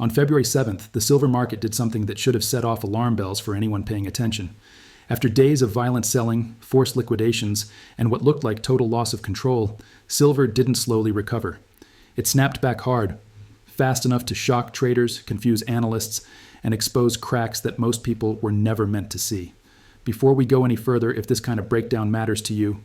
On February 7th, the silver market did something that should have set off alarm bells for anyone paying attention. After days of violent selling, forced liquidations, and what looked like total loss of control, silver didn't slowly recover. It snapped back hard, fast enough to shock traders, confuse analysts, and expose cracks that most people were never meant to see. Before we go any further, if this kind of breakdown matters to you,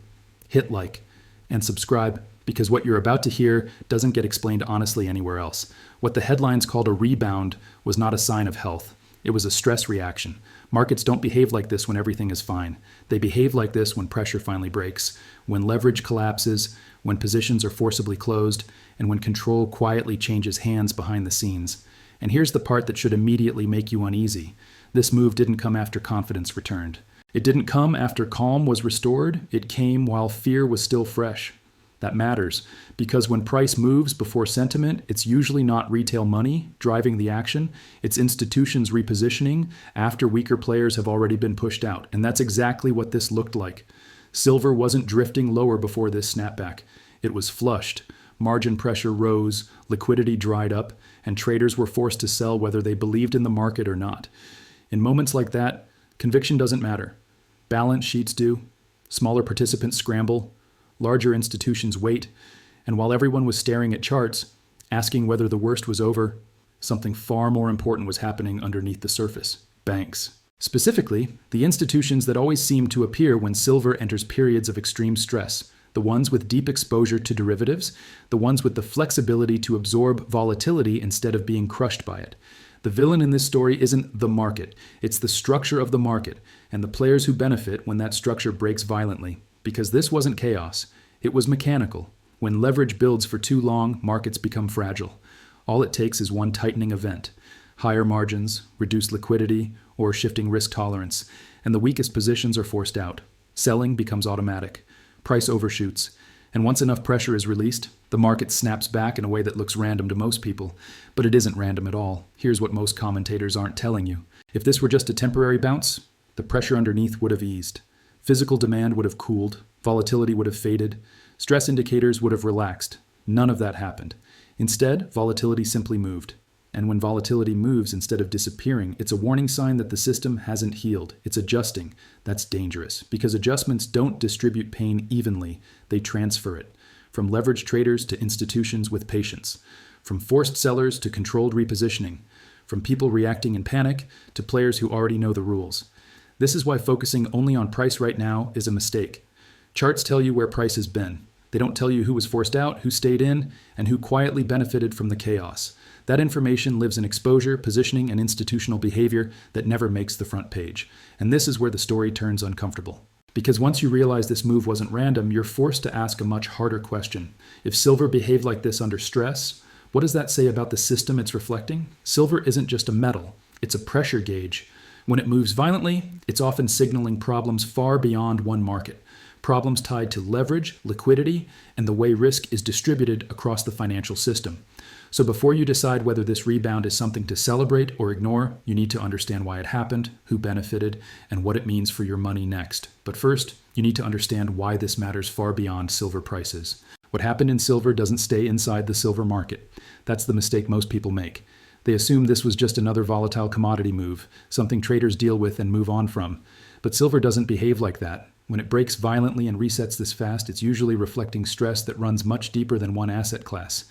hit like and subscribe, because what you're about to hear doesn't get explained honestly anywhere else. What the headlines called a rebound was not a sign of health. It was a stress reaction. Markets don't behave like this when everything is fine. They behave like this when pressure finally breaks, when leverage collapses, when positions are forcibly closed, and when control quietly changes hands behind the scenes. And here's the part that should immediately make you uneasy. This move didn't come after confidence returned. It didn't come after calm was restored. It came while fear was still fresh. That matters, because when price moves before sentiment, it's usually not retail money driving the action. It's institutions repositioning after weaker players have already been pushed out. And that's exactly what this looked like. Silver wasn't drifting lower before this snapback. It was flushed. Margin pressure rose, liquidity dried up, and traders were forced to sell whether they believed in the market or not. In moments like that, conviction doesn't matter. Balance sheets do. Smaller participants scramble. Larger institutions wait, and while everyone was staring at charts, asking whether the worst was over, something far more important was happening underneath the surface: banks. Specifically, the institutions that always seem to appear when silver enters periods of extreme stress, the ones with deep exposure to derivatives, the ones with the flexibility to absorb volatility instead of being crushed by it. The villain in this story isn't the market, it's the structure of the market, and the players who benefit when that structure breaks violently. Because this wasn't chaos, it was mechanical. When leverage builds for too long, markets become fragile. All it takes is one tightening event: higher margins, reduced liquidity, or shifting risk tolerance, and the weakest positions are forced out. Selling becomes automatic. Price overshoots. And once enough pressure is released, the market snaps back in a way that looks random to most people. But it isn't random at all. Here's what most commentators aren't telling you. If this were just a temporary bounce, the pressure underneath would have eased. Physical demand would have cooled, volatility would have faded, stress indicators would have relaxed. None of that happened. Instead, volatility simply moved. And when volatility moves instead of disappearing, it's a warning sign that the system hasn't healed. It's adjusting. That's dangerous, because adjustments don't distribute pain evenly. They transfer it. From leveraged traders to institutions with patience. From forced sellers to controlled repositioning. From people reacting in panic to players who already know the rules. This is why focusing only on price right now is a mistake. Charts tell you where price has been. They don't tell you who was forced out, who stayed in, and who quietly benefited from the chaos. That information lives in exposure, positioning, and institutional behavior that never makes the front page. And this is where the story turns uncomfortable. Because once you realize this move wasn't random, you're forced to ask a much harder question. If silver behaved like this under stress, what does that say about the system it's reflecting? Silver isn't just a metal, it's a pressure gauge. When it moves violently, it's often signaling problems far beyond one market. Problems tied to leverage, liquidity, and the way risk is distributed across the financial system. So before you decide whether this rebound is something to celebrate or ignore, you need to understand why it happened, who benefited, and what it means for your money next. But first, you need to understand why this matters far beyond silver prices. What happened in silver doesn't stay inside the silver market. That's the mistake most people make. They assume this was just another volatile commodity move, something traders deal with and move on from. But silver doesn't behave like that. When it breaks violently and resets this fast, it's usually reflecting stress that runs much deeper than one asset class.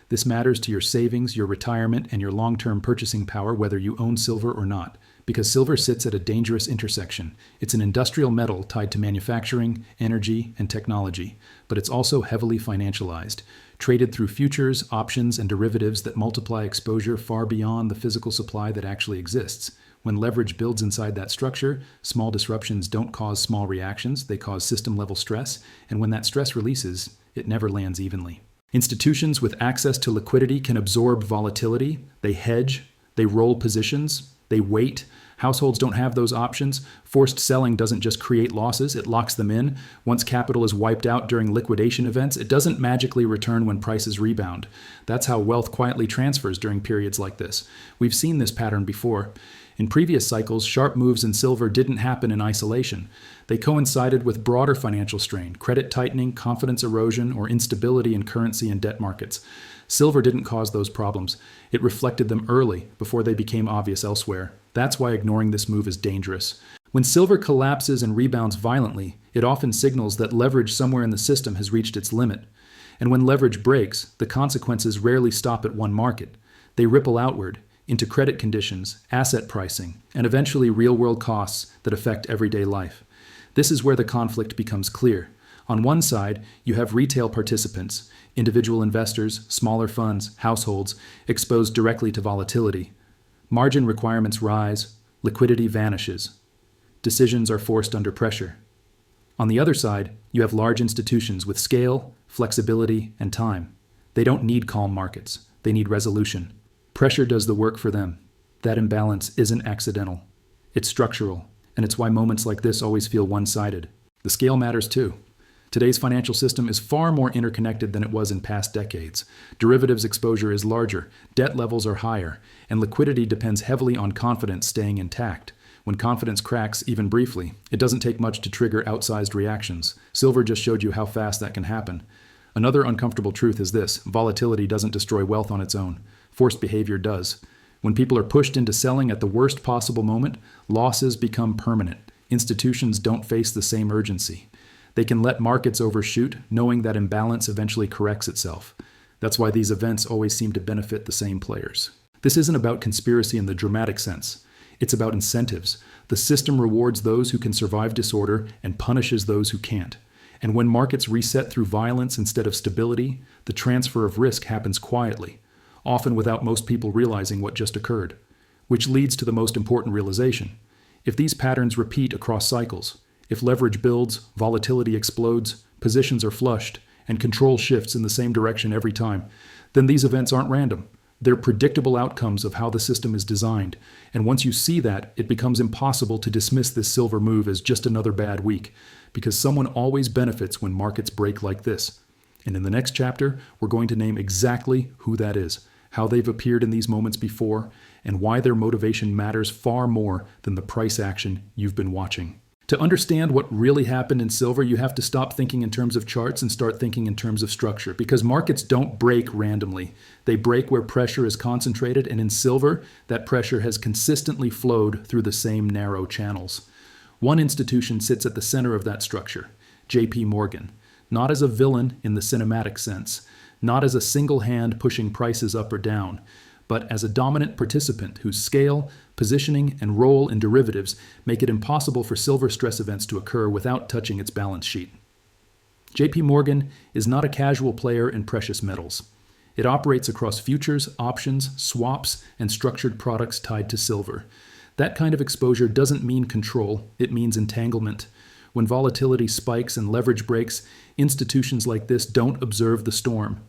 This matters to your savings, your retirement, and your long-term purchasing power, whether you own silver or not. Because silver sits at a dangerous intersection. It's an industrial metal tied to manufacturing, energy, and technology. But it's also heavily financialized, traded through futures, options, and derivatives that multiply exposure far beyond the physical supply that actually exists. When leverage builds inside that structure, small disruptions don't cause small reactions, they cause system-level stress, and when that stress releases, it never lands evenly. Institutions with access to liquidity can absorb volatility, they hedge, they roll positions, they wait. Households don't have those options. Forced selling doesn't just create losses, it locks them in. Once capital is wiped out during liquidation events, it doesn't magically return when prices rebound. That's how wealth quietly transfers during periods like this. We've seen this pattern before. In previous cycles, sharp moves in silver didn't happen in isolation. They coincided with broader financial strain, credit tightening, confidence erosion, or instability in currency and debt markets. Silver didn't cause those problems. It reflected them early, before they became obvious elsewhere. That's why ignoring this move is dangerous. When silver collapses and rebounds violently, it often signals that leverage somewhere in the system has reached its limit. And when leverage breaks, the consequences rarely stop at one market. They ripple outward, into credit conditions, asset pricing, and eventually real-world costs that affect everyday life. This is where the conflict becomes clear. On one side, you have retail participants, individual investors, smaller funds, households, exposed directly to volatility. Margin requirements rise, liquidity vanishes. Decisions are forced under pressure. On the other side, you have large institutions with scale, flexibility, and time. They don't need calm markets. They need resolution. Pressure does the work for them. That imbalance isn't accidental. It's structural, and it's why moments like this always feel one-sided. The scale matters too. Today's financial system is far more interconnected than it was in past decades. Derivatives exposure is larger, debt levels are higher, and liquidity depends heavily on confidence staying intact. When confidence cracks, even briefly, it doesn't take much to trigger outsized reactions. Silver just showed you how fast that can happen. Another uncomfortable truth is this: volatility doesn't destroy wealth on its own. Forced behavior does. When people are pushed into selling at the worst possible moment, losses become permanent. Institutions don't face the same urgency. They can let markets overshoot, knowing that imbalance eventually corrects itself. That's why these events always seem to benefit the same players. This isn't about conspiracy in the dramatic sense. It's about incentives. The system rewards those who can survive disorder and punishes those who can't. And when markets reset through violence instead of stability, the transfer of risk happens quietly, often without most people realizing what just occurred. Which leads to the most important realization. If these patterns repeat across cycles, if leverage builds, volatility explodes, positions are flushed, and control shifts in the same direction every time, then these events aren't random. They're predictable outcomes of how the system is designed. And once you see that, it becomes impossible to dismiss this silver move as just another bad week, because someone always benefits when markets break like this. And in the next chapter, we're going to name exactly who that is, how they've appeared in these moments before, and why their motivation matters far more than the price action you've been watching. To understand what really happened in silver, you have to stop thinking in terms of charts and start thinking in terms of structure, because markets don't break randomly. They break where pressure is concentrated, and in silver, that pressure has consistently flowed through the same narrow channels. One institution sits at the center of that structure, JPMorgan, not as a villain in the cinematic sense, not as a single hand pushing prices up or down, but as a dominant participant whose scale, positioning, and role in derivatives make it impossible for silver stress events to occur without touching its balance sheet. JPMorgan is not a casual player in precious metals. It operates across futures, options, swaps, and structured products tied to silver. That kind of exposure doesn't mean control, it means entanglement. When volatility spikes and leverage breaks, institutions like this don't observe the storm.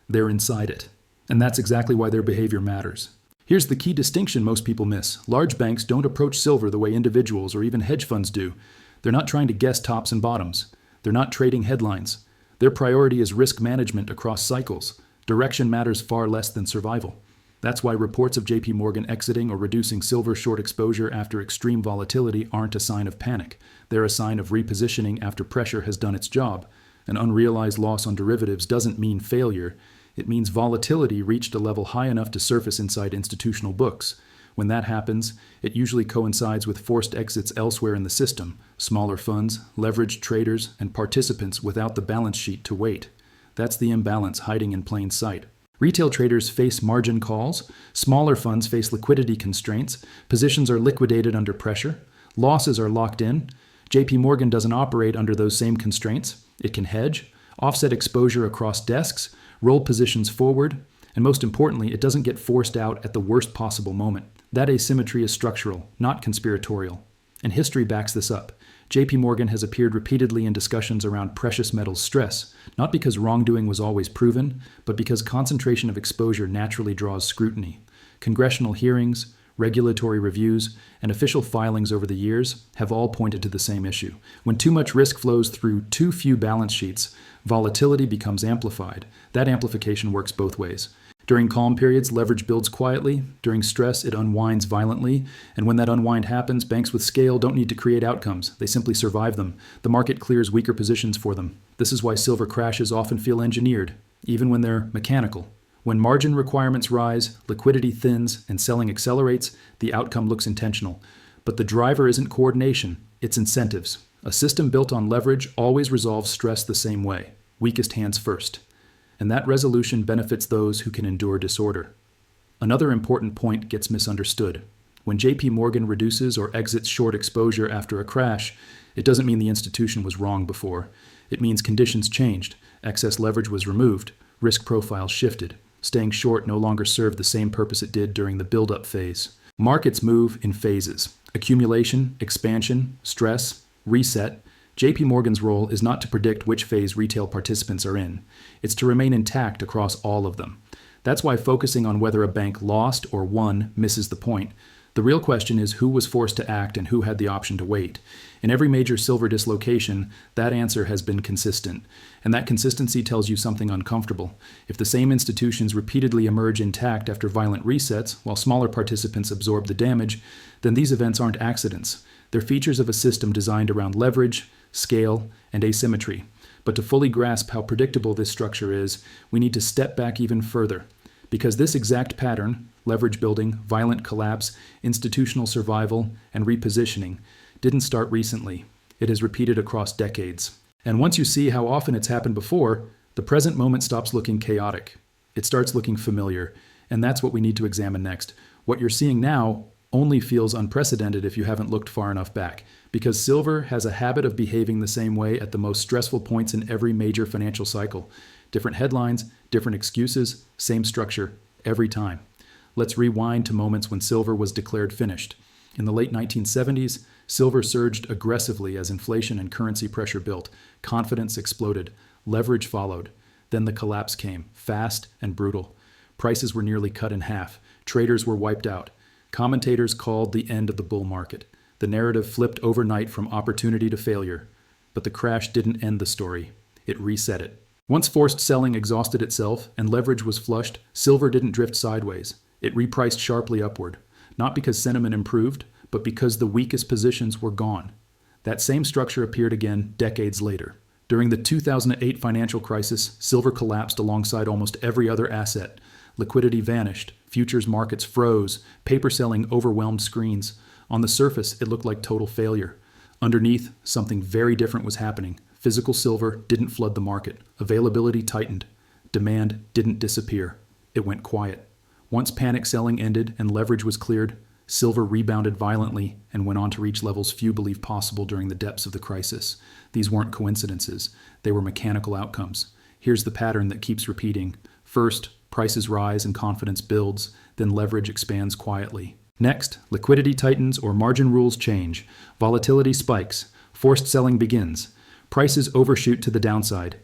They're inside it. And that's exactly why their behavior matters. Here's the key distinction most people miss. Large banks don't approach silver the way individuals or even hedge funds do. They're not trying to guess tops and bottoms. They're not trading headlines. Their priority is risk management across cycles. Direction matters far less than survival. That's why reports of JPMorgan exiting or reducing silver short exposure after extreme volatility aren't a sign of panic. They're a sign of repositioning after pressure has done its job. An unrealized loss on derivatives doesn't mean failure. It means volatility reached a level high enough to surface inside institutional books. When that happens, it usually coincides with forced exits elsewhere in the system, smaller funds, leveraged traders, and participants without the balance sheet to wait. That's the imbalance hiding in plain sight. Retail traders face margin calls, smaller funds face liquidity constraints, positions are liquidated under pressure, losses are locked in. JPMorgan doesn't operate under those same constraints. It can hedge, offset exposure across desks, roll positions forward, and most importantly, it doesn't get forced out at the worst possible moment. That asymmetry is structural, not conspiratorial. And history backs this up. JPMorgan has appeared repeatedly in discussions around precious metals stress, not because wrongdoing was always proven, but because concentration of exposure naturally draws scrutiny. Congressional hearings, regulatory reviews, and official filings over the years have all pointed to the same issue. When too much risk flows through too few balance sheets, volatility becomes amplified. That amplification works both ways. During calm periods, leverage builds quietly. During stress, it unwinds violently. And when that unwind happens, banks with scale don't need to create outcomes. They simply survive them. The market clears weaker positions for them. This is why silver crashes often feel engineered, even when they're mechanical. When margin requirements rise, liquidity thins, and selling accelerates, the outcome looks intentional. But the driver isn't coordination, it's incentives. A system built on leverage always resolves stress the same way: weakest hands first. And that resolution benefits those who can endure disorder. Another important point gets misunderstood. When JPMorgan reduces or exits short exposure after a crash, it doesn't mean the institution was wrong before. It means conditions changed, excess leverage was removed, risk profiles shifted. Staying short no longer served the same purpose it did during the build-up phase. Markets move in phases: accumulation, expansion, stress, reset. JPMorgan's role is not to predict which phase retail participants are in. It's to remain intact across all of them. That's why focusing on whether a bank lost or won misses the point. The real question is who was forced to act and who had the option to wait. In every major silver dislocation, that answer has been consistent. And that consistency tells you something uncomfortable. If the same institutions repeatedly emerge intact after violent resets, while smaller participants absorb the damage, then these events aren't accidents. They're features of a system designed around leverage, scale, and asymmetry. But to fully grasp how predictable this structure is, we need to step back even further. Because this exact pattern, leverage building, violent collapse, institutional survival, and repositioning, didn't start recently. It has repeated across decades. And once you see how often it's happened before, the present moment stops looking chaotic. It starts looking familiar, and that's what we need to examine next. What you're seeing now only feels unprecedented if you haven't looked far enough back, because silver has a habit of behaving the same way at the most stressful points in every major financial cycle. Different headlines, different excuses, same structure, every time. Let's rewind to moments when silver was declared finished. In the late 1970s, silver surged aggressively as inflation and currency pressure built. Confidence exploded. Leverage followed. Then the collapse came, fast and brutal. Prices were nearly cut in half. Traders were wiped out. Commentators called the end of the bull market. The narrative flipped overnight from opportunity to failure. But the crash didn't end the story. It reset it. Once forced selling exhausted itself and leverage was flushed, silver didn't drift sideways. It repriced sharply upward, not because sentiment improved, but because the weakest positions were gone. That same structure appeared again decades later. During the 2008 financial crisis, silver collapsed alongside almost every other asset. Liquidity vanished, futures markets froze, paper selling overwhelmed screens. On the surface, it looked like total failure. Underneath, something very different was happening. Physical silver didn't flood the market. Availability tightened. Demand didn't disappear. It went quiet. Once panic selling ended and leverage was cleared, silver rebounded violently and went on to reach levels few believed possible during the depths of the crisis. These weren't coincidences. They were mechanical outcomes. Here's the pattern that keeps repeating. First, prices rise and confidence builds. Then leverage expands quietly. Next, liquidity tightens or margin rules change. Volatility spikes. Forced selling begins. Prices overshoot to the downside.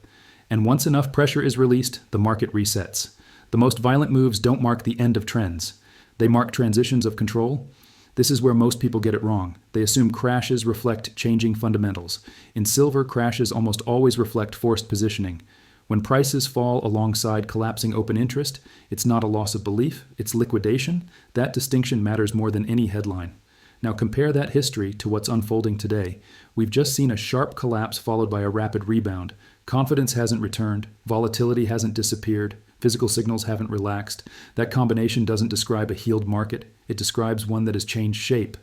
And once enough pressure is released, the market resets. The most violent moves don't mark the end of trends. They mark transitions of control. This is where most people get it wrong. They assume crashes reflect changing fundamentals. In silver, crashes almost always reflect forced positioning. When prices fall alongside collapsing open interest, it's not a loss of belief, it's liquidation. That distinction matters more than any headline. Now compare that history to what's unfolding today. We've just seen a sharp collapse followed by a rapid rebound. Confidence hasn't returned, volatility hasn't disappeared, physical signals haven't relaxed. That combination doesn't describe a healed market, it describes one that has changed shape.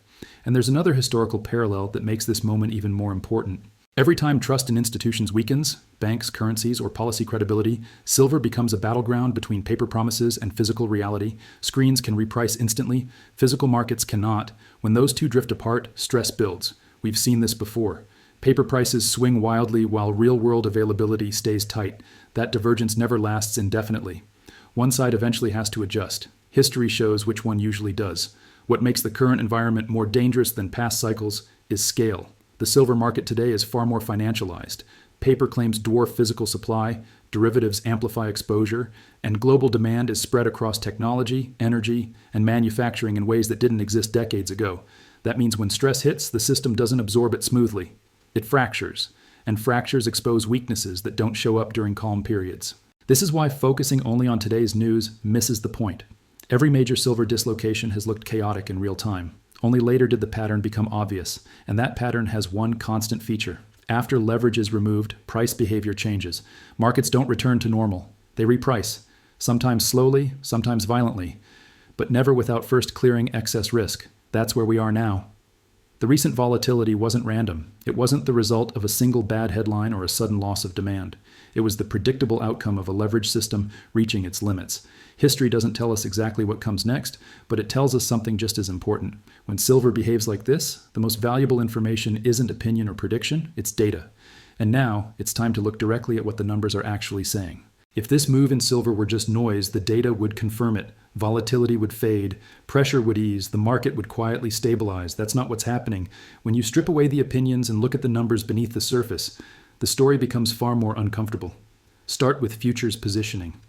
And there's another historical parallel that makes this moment even more important. Every time trust in institutions weakens, banks, currencies, or policy credibility, silver becomes a battleground between paper promises and physical reality. Screens can reprice instantly, physical markets cannot. When those two drift apart, stress builds. We've seen this before. Paper prices swing wildly while real-world availability stays tight. That divergence never lasts indefinitely. One side eventually has to adjust. History shows which one usually does. What makes the current environment more dangerous than past cycles is scale. The silver market today is far more financialized. Paper claims dwarf physical supply, derivatives amplify exposure, and global demand is spread across technology, energy, and manufacturing in ways that didn't exist decades ago. That means when stress hits, the system doesn't absorb it smoothly. It fractures, and fractures expose weaknesses that don't show up during calm periods. This is why focusing only on today's news misses the point. Every major silver dislocation has looked chaotic in real time. Only later did the pattern become obvious, and that pattern has one constant feature. After leverage is removed, price behavior changes. Markets don't return to normal. They reprice. sometimes slowly, sometimes violently, but never without first clearing excess risk. That's where we are now. The recent volatility wasn't random. It wasn't the result of a single bad headline or a sudden loss of demand. It was the predictable outcome of a leverage system reaching its limits. History doesn't tell us exactly what comes next, but it tells us something just as important. When silver behaves like this, the most valuable information isn't opinion or prediction, it's data. And now, it's time to look directly at what the numbers are actually saying. If this move in silver were just noise, the data would confirm it. Volatility would fade, pressure would ease, the market would quietly stabilize. That's not what's happening. When you strip away the opinions and look at the numbers beneath the surface, the story becomes far more uncomfortable. Start with futures positioning.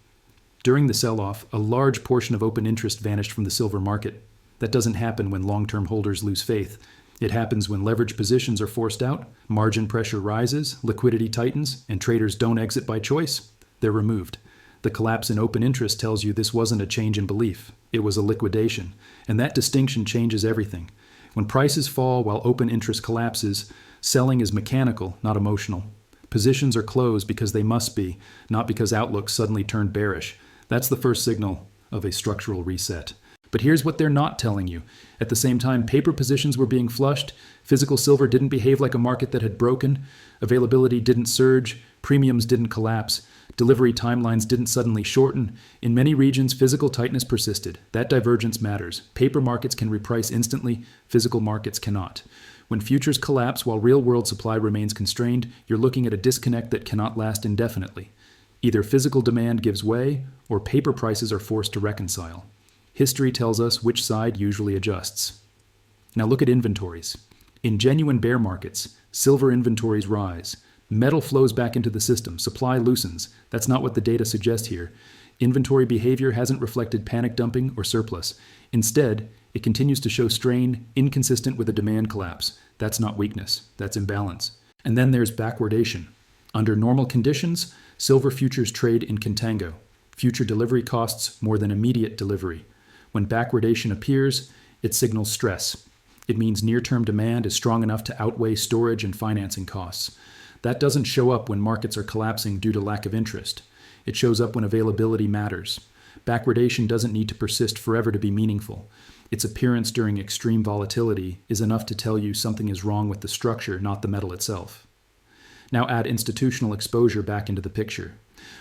During the sell-off, a large portion of open interest vanished from the silver market. That doesn't happen when long-term holders lose faith. It happens when leverage positions are forced out, margin pressure rises, liquidity tightens, and traders don't exit by choice. They're removed. The collapse in open interest tells you this wasn't a change in belief. It was a liquidation. And that distinction changes everything. When prices fall while open interest collapses, selling is mechanical, not emotional. Positions are closed because they must be, not because outlooks suddenly turned bearish. That's the first signal of a structural reset. But here's what they're not telling you. At the same time, paper positions were being flushed, physical silver didn't behave like a market that had broken, availability didn't surge, premiums didn't collapse, delivery timelines didn't suddenly shorten. In many regions, physical tightness persisted. That divergence matters. Paper markets can reprice instantly, physical markets cannot. When futures collapse while real-world supply remains constrained, you're looking at a disconnect that cannot last indefinitely. Either physical demand gives way, or paper prices are forced to reconcile. History tells us which side usually adjusts. Now look at inventories. In genuine bear markets, silver inventories rise. Metal flows back into the system. Supply loosens. That's not what the data suggest here. Inventory behavior hasn't reflected panic dumping or surplus. Instead, it continues to show strain inconsistent with a demand collapse. That's not weakness. That's imbalance. And then there's backwardation. Under normal conditions, silver futures trade in contango. Future delivery costs more than immediate delivery. When backwardation appears, it signals stress. It means near-term demand is strong enough to outweigh storage and financing costs. That doesn't show up when markets are collapsing due to lack of interest. It shows up when availability matters. Backwardation doesn't need to persist forever to be meaningful. Its appearance during extreme volatility is enough to tell you something is wrong with the structure, not the metal itself. Now add institutional exposure back into the picture.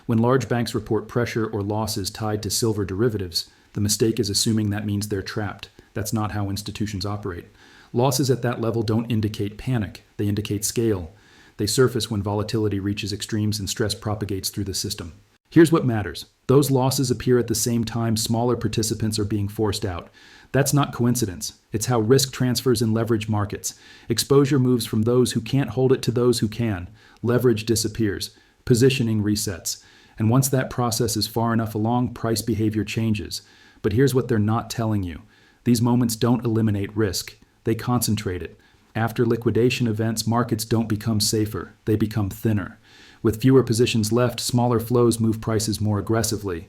When large banks report pressure or losses tied to silver derivatives, the mistake is assuming that means they're trapped. That's not how institutions operate. Losses at that level don't indicate panic. They indicate scale. They surface when volatility reaches extremes and stress propagates through the system. Here's what matters. Those losses appear at the same time smaller participants are being forced out. That's not coincidence. It's how risk transfers in leverage markets. Exposure moves from those who can't hold it to those who can. Leverage disappears. Positioning resets. And once that process is far enough along, price behavior changes. But here's what they're not telling you. These moments don't eliminate risk. They concentrate it. After liquidation events, markets don't become safer. They become thinner. With fewer positions left, smaller flows move prices more aggressively.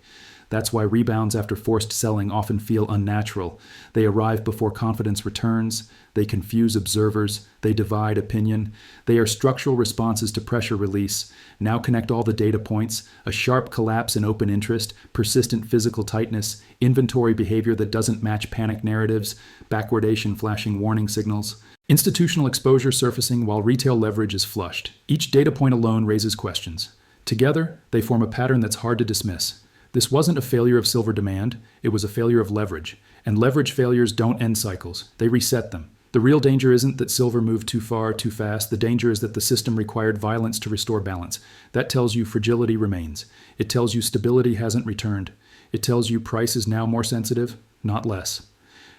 That's why rebounds after forced selling often feel unnatural. They arrive before confidence returns. They confuse observers. They divide opinion. They are structural responses to pressure release. Now connect all the data points: a sharp collapse in open interest, persistent physical tightness, inventory behavior that doesn't match panic narratives, backwardation flashing warning signals. Institutional exposure surfacing while retail leverage is flushed. Each data point alone raises questions. Together, they form a pattern that's hard to dismiss. This wasn't a failure of silver demand, it was a failure of leverage. And leverage failures don't end cycles, they reset them. The real danger isn't that silver moved too far, too fast. The danger is that the system required violence to restore balance. That tells you fragility remains. It tells you stability hasn't returned. It tells you price is now more sensitive, not less.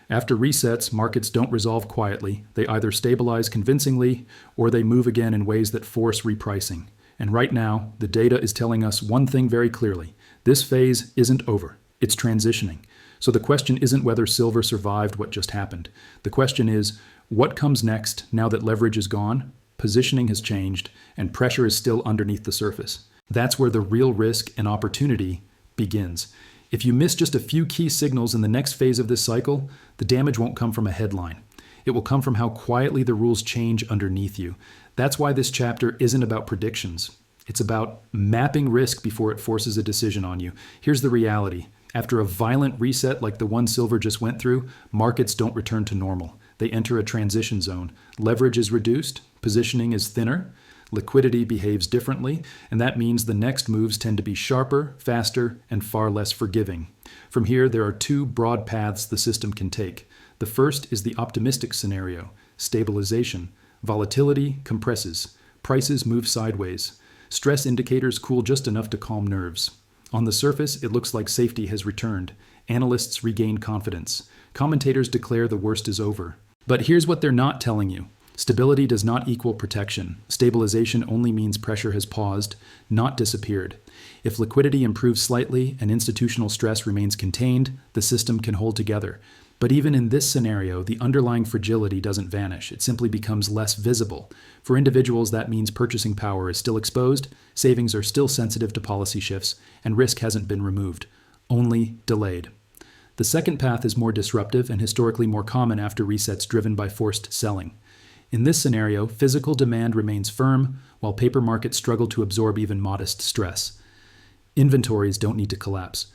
After resets, markets don't resolve quietly. They either stabilize convincingly or they move again in ways that force repricing. And right now, the data is telling us one thing very clearly. This phase isn't over. It's transitioning. So the question isn't whether silver survived what just happened. The question is, what comes next now that leverage is gone, positioning has changed, and pressure is still underneath the surface? That's where the real risk and opportunity begins. If you miss just a few key signals in the next phase of this cycle, the damage won't come from a headline. It will come from how quietly the rules change underneath you. That's why this chapter isn't about predictions. It's about mapping risk before it forces a decision on you. Here's the reality. After a violent reset like the one silver just went through, markets don't return to normal. They enter a transition zone. Leverage is reduced, positioning is thinner, liquidity behaves differently, and that means the next moves tend to be sharper, faster, and far less forgiving. From here, there are two broad paths the system can take. The first is the optimistic scenario, stabilization. Volatility compresses. Prices move sideways. Stress indicators cool just enough to calm nerves. On the surface, it looks like safety has returned. Analysts regain confidence. Commentators declare the worst is over. But here's what they're not telling you. Stability does not equal protection. Stabilization only means pressure has paused, not disappeared. If liquidity improves slightly and institutional stress remains contained, the system can hold together. But even in this scenario, the underlying fragility doesn't vanish. It simply becomes less visible. For individuals, that means purchasing power is still exposed, savings are still sensitive to policy shifts, and risk hasn't been removed, only delayed. The second path is more disruptive and historically more common after resets driven by forced selling. In this scenario, physical demand remains firm, while paper markets struggle to absorb even modest stress. Inventories don't need to collapse.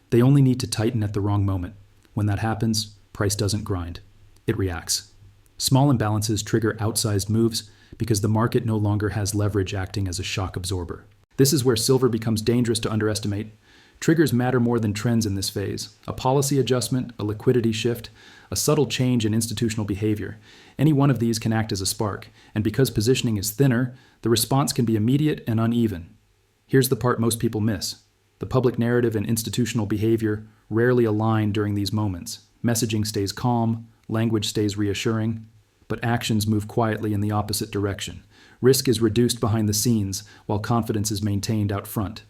They only need to tighten at the wrong moment. When that happens, price doesn't grind. It reacts. Small imbalances trigger outsized moves because the market no longer has leverage acting as a shock absorber. This is where silver becomes dangerous to underestimate. Triggers matter more than trends in this phase. A policy adjustment, a liquidity shift, a subtle change in institutional behavior. Any one of these can act as a spark, and because positioning is thinner, the response can be immediate and uneven. Here's the part most people miss. The public narrative and institutional behavior rarely align during these moments. Messaging stays calm, language stays reassuring, but actions move quietly in the opposite direction. Risk is reduced behind the scenes, while confidence is maintained out front.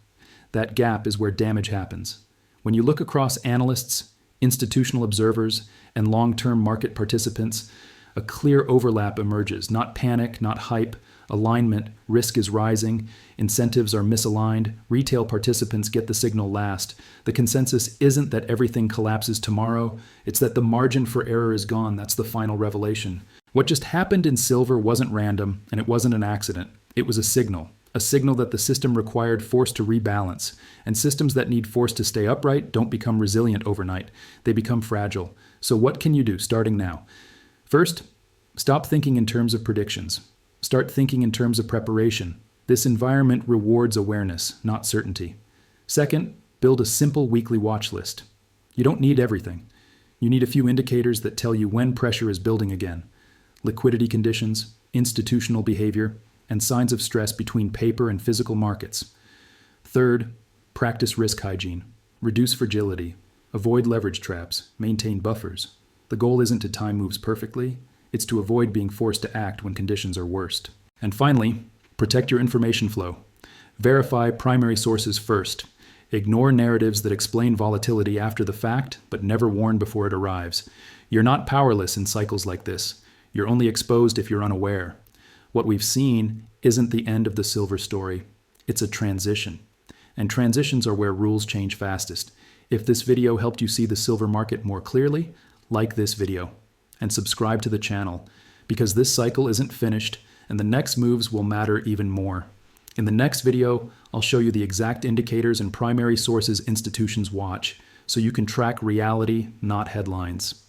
That gap is where damage happens. When you look across analysts, institutional observers, and long-term market participants, a clear overlap emerges. Not panic, not hype, alignment. Risk is rising, incentives are misaligned, retail participants get the signal last. The consensus isn't that everything collapses tomorrow, it's that the margin for error is gone. That's the final revelation. What just happened in silver wasn't random, and it wasn't an accident. It was a signal that the system required force to rebalance. And systems that need force to stay upright don't become resilient overnight. They become fragile. So what can you do starting now? First, stop thinking in terms of predictions. Start thinking in terms of preparation. This environment rewards awareness, not certainty. Second, build a simple weekly watch list. You don't need everything. You need a few indicators that tell you when pressure is building again. Liquidity conditions, institutional behavior, and signs of stress between paper and physical markets. Third, practice risk hygiene. Reduce fragility. Avoid leverage traps. Maintain buffers. The goal isn't to time moves perfectly. It's to avoid being forced to act when conditions are worst. And finally, protect your information flow. Verify primary sources first. Ignore narratives that explain volatility after the fact, but never warn before it arrives. You're not powerless in cycles like this. You're only exposed if you're unaware. What we've seen isn't the end of the silver story. It's a transition. And transitions are where rules change fastest. If this video helped you see the silver market more clearly, like this video and subscribe to the channel, because this cycle isn't finished and the next moves will matter even more. In the next video, I'll show you the exact indicators and primary sources institutions watch, so you can track reality, not headlines.